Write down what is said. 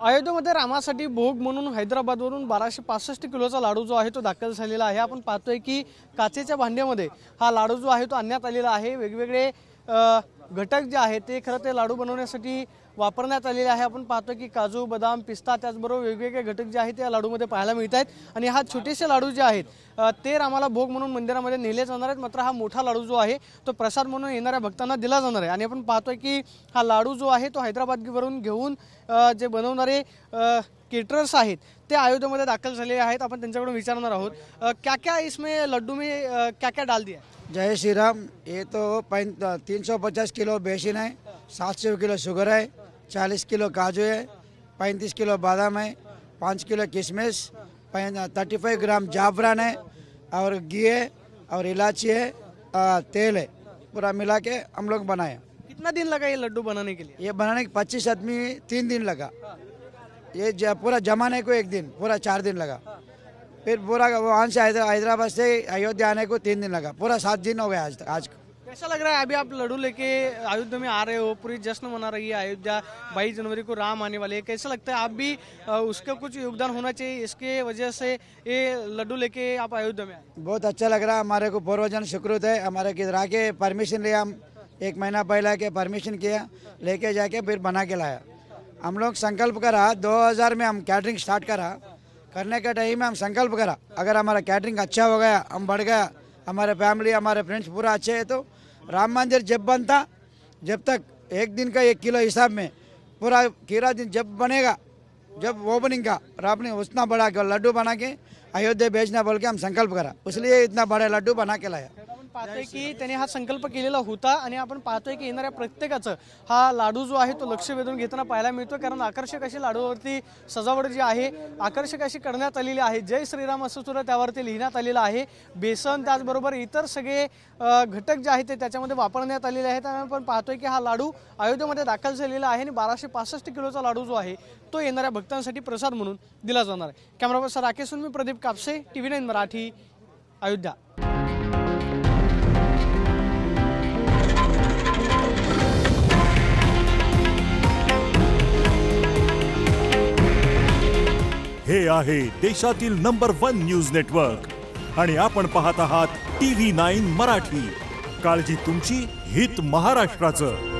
अयोध्येमध्ये रामासाठी भोग म्हणून हैदराबादवरून 1265 किलोचा लाडू जो आहे तो दाखल झालेला आहे। आपण पाहतोय की काचेच्या भांड्यामध्ये हा लाडू जो आहे तो आणण्यात आलेला आहे। वेगवेगळे घटक जे आहेत ते खरं ते लाडू बनवण्यासाठी वापरण्यात आलेले आहे। आपण पाहतो की काजू, बदाम, पिस्ता त्याचबरोबर वेगवेगळे घटक जे आहेत ते लाडूमध्ये पाहायला मिळतात आणि हा छोटेसे लाडू जे आहेत ते रामाला भोग म्हणून मंदिरामध्ये नेले जाणार आहेत। मात्र हा मोठा लाडू जो आहे तो प्रसाद म्हणून येणाऱ्या भक्तांना दिला जाणार आहे आणि आपण पाहतोय की हा लाडू जो आहे तो हैदराबादवरून घेऊन जे बनवणारे केटरर्स आहेत ते अयोध्येमध्ये दाखल झालेले आहेत। आपण त्यांच्याकडून विचारणार आहोत क्या क्या इसमें लड्डू में क्या क्या डाल दिया? जय श्री राम। ये तो 350 किलो बेसन है, 700 किलो शुगर है, 40 किलो काजू है, 35 किलो बादाम है, 5 किलो किशमिश, 35 ग्राम जाफरान है और घी है और इलायची है, तेल है, पूरा मिला के हम लोग बनाए। कितना दिन लगा ये लड्डू बनाने के लिए? ये बनाने के 25 आदमी 3 दिन लगा। ये पूरा जमाने को 1 दिन, पूरा 4 दिन लगा। फिर पूरा वहाँ से हैदराबाद से अयोध्या आने को 3 दिन लगा। पूरा 7 दिन हो गया आज को। कैसा लग रहा है अभी आप लड्डू लेके अयोध्या में आ रहे हो? पूरी जश्न मना रही है अयोध्या। 22 जनवरी को राम आने वाले हैं। कैसा लगता है आप भी उसका कुछ योगदान होना चाहिए, इसके वजह से ये लड्डू लेके आप अयोध्या में आए? बहुत अच्छा लग रहा है। हमारे को पूर्वजन सुकृत है। हमारे किधर आके परमिशन लिया, हम 1 महीना पहले के परमिशन किया, लेके जाके फिर बना के लाया। हम लोग संकल्प करा 2000 में हम कैटरिंग स्टार्ट करा। करने के टाइम में हम संकल्प करा अगर हमारा कैटरिंग अच्छा हो गया, हम बढ़ गया, हमारे फैमिली हमारे फ्रेंड्स पूरा अच्छे है, तो राम मंदिर जब बनता, जब तक 1 दिन का 1 किलो हिसाब में पूरा खीरा दिन जब बनेगा, जब ओपनिंग का राम ने उतना बड़ा लड्डू बना के अयोध्या भेजना बोल के हम संकल्प करा, इसलिए इतना बड़ा लड्डू बना के लाया। पाहतोय की त्याने हा संकल्प केलेला होता आणि आपण पाहतोय की येणाऱ्या प्रत्येकाचं हा लाडू जो आहे तो लक्ष वेधून घेताना पाहायला मिळतो। कारण आकर्षक अशी लाडूवरती सजावट जी आहे आकर्षक अशी करण्यात आलेली आहे। जय श्रीराम असं सुद्धा त्यावरती लिहिण्यात आलेलं आहे। बेसन त्याचबरोबर इतर सगळे घटक जे आहेत ते त्याच्यामध्ये वापरण्यात आलेले आहेत आणि आपण पाहतोय की हा लाडू अयोध्येमध्ये दाखल झालेला आहे आणि 1265 किलोचा लाडू जो आहे तो येणाऱ्या भक्तांसाठी प्रसाद म्हणून दिला जाणार आहे। कॅमेरा पर्सन राकेश मी प्रदीप कापसे, TV9 मराठी, अयोध्या। हे आहे देशातील नंबर 1 न्यूज नेटवर्क आणि आपण पाहत आहात TV9 मराठी। काळजी तुमची, हित महाराष्ट्राचं।